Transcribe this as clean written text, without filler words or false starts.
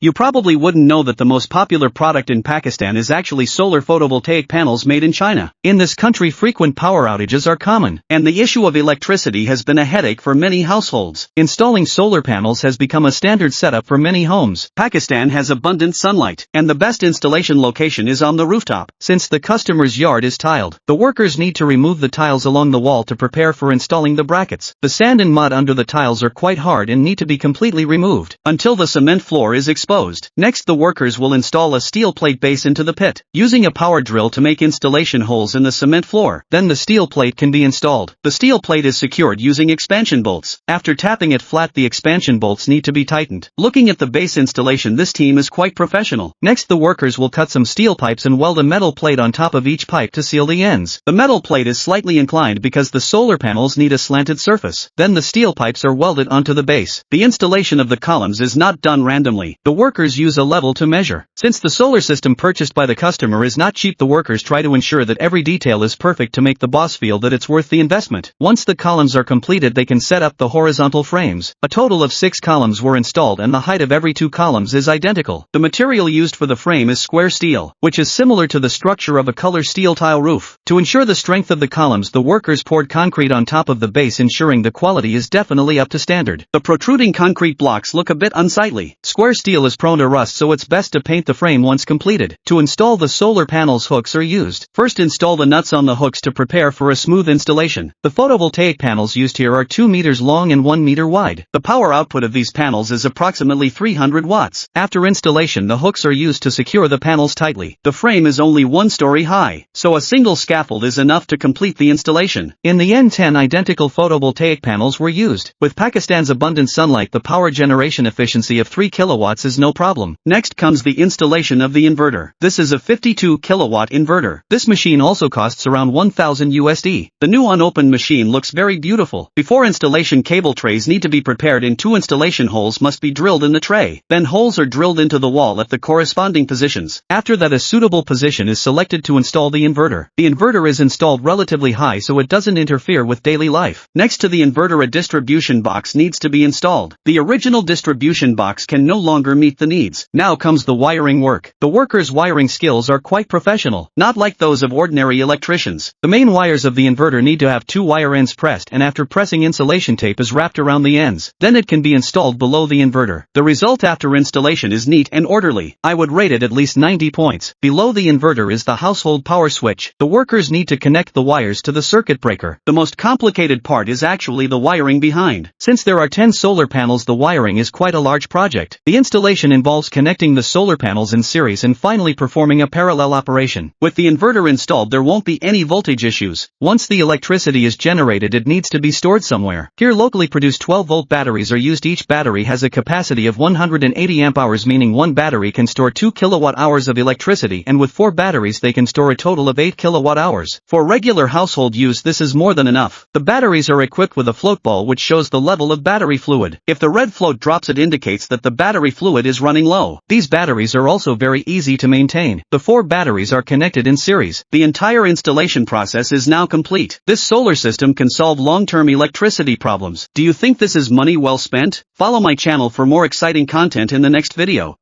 You probably wouldn't know that the most popular product in Pakistan is actually solar photovoltaic panels made in China. In this country, frequent power outages are common, and the issue of electricity has been a headache for many households. Installing solar panels has become a standard setup for many homes. Pakistan has abundant sunlight, and the best installation location is on the rooftop. Since the customer's yard is tiled, the workers need to remove the tiles along the wall to prepare for installing the brackets. The sand and mud under the tiles are quite hard and need to be completely removed until the cement floor is exposed. Next, the workers will install a steel plate base into the pit, using a power drill to make installation holes in the cement floor. Then the steel plate can be installed. The steel plate is secured using expansion bolts. After tapping it flat, the expansion bolts need to be tightened. Looking at the base installation, this team is quite professional. Next, the workers will cut some steel pipes and weld a metal plate on top of each pipe to seal the ends. The metal plate is slightly inclined because the solar panels need a slanted surface. Then the steel pipes are welded onto the base. The installation of the columns is not done randomly. The workers use a level to measure. Since the solar system purchased by the customer is not cheap, the workers try to ensure that every detail is perfect to make the boss feel that it's worth the investment. Once the columns are completed, they can set up the horizontal frames. A total of 6 columns were installed, and the height of every 2 columns is identical. The material used for the frame is square steel, which is similar to the structure of a color steel tile roof. To ensure the strength of the columns, the workers poured concrete on top of the base, ensuring the quality is definitely up to standard. The protruding concrete blocks look a bit unsightly. Square steel is prone to rust, so it's best to paint the frame once completed. To install the solar panels, hooks are used. First, install the nuts on the hooks to prepare for a smooth installation. The photovoltaic panels used here are 2 meters long and 1 meter wide. The power output of these panels is approximately 300 watts. After installation, the hooks are used to secure the panels tightly. The frame is only 1 story high, so a single scaffold is enough to complete the installation. In the end, 10 identical photovoltaic panels were used. With Pakistan's abundant sunlight, the power generation efficiency of 3 kilowatts is no problem. Next comes the installation of the inverter. This is a 52 kilowatt inverter. This machine also costs around 1000 USD. The new unopened machine looks very beautiful. Before installation, cable trays need to be prepared and 2 installation holes must be drilled in the tray. Then holes are drilled into the wall at the corresponding positions. After that, a suitable position is selected to install the inverter. The inverter is installed relatively high so it doesn't interfere with daily life. Next to the inverter, a distribution box needs to be installed. The original distribution box can no longer meet the needs. Now comes the wiring work. The workers' wiring skills are quite professional, not like those of ordinary electricians. The main wires of the inverter need to have 2 wire ends pressed, and after pressing, insulation tape is wrapped around the ends. Then it can be installed below the inverter. The result after installation is neat and orderly. I would rate it at least 90 points. Below the inverter is the household power switch. The workers need to connect the wires to the circuit breaker. The most complicated part is actually the wiring behind. Since there are 10 solar panels, the wiring is quite a large project. The installation involves connecting the solar panels in series and finally performing a parallel operation. With the inverter installed, there won't be any voltage issues. Once the electricity is generated, it needs to be stored somewhere. Here, locally produced 12-volt batteries are used. Each battery has a capacity of 180 amp hours, meaning one battery can store 2 kilowatt hours of electricity, and with 4 batteries they can store a total of 8 kilowatt hours. For regular household use, this is more than enough. The batteries are equipped with a float ball which shows the level of battery fluid. If the red float drops, it indicates that the battery fluid is running low. These batteries are also very easy to maintain. The 4 batteries are connected in series. The entire installation process is now complete. This solar system can solve long-term electricity problems. Do you think this is money well spent? Follow my channel for more exciting content in the next video.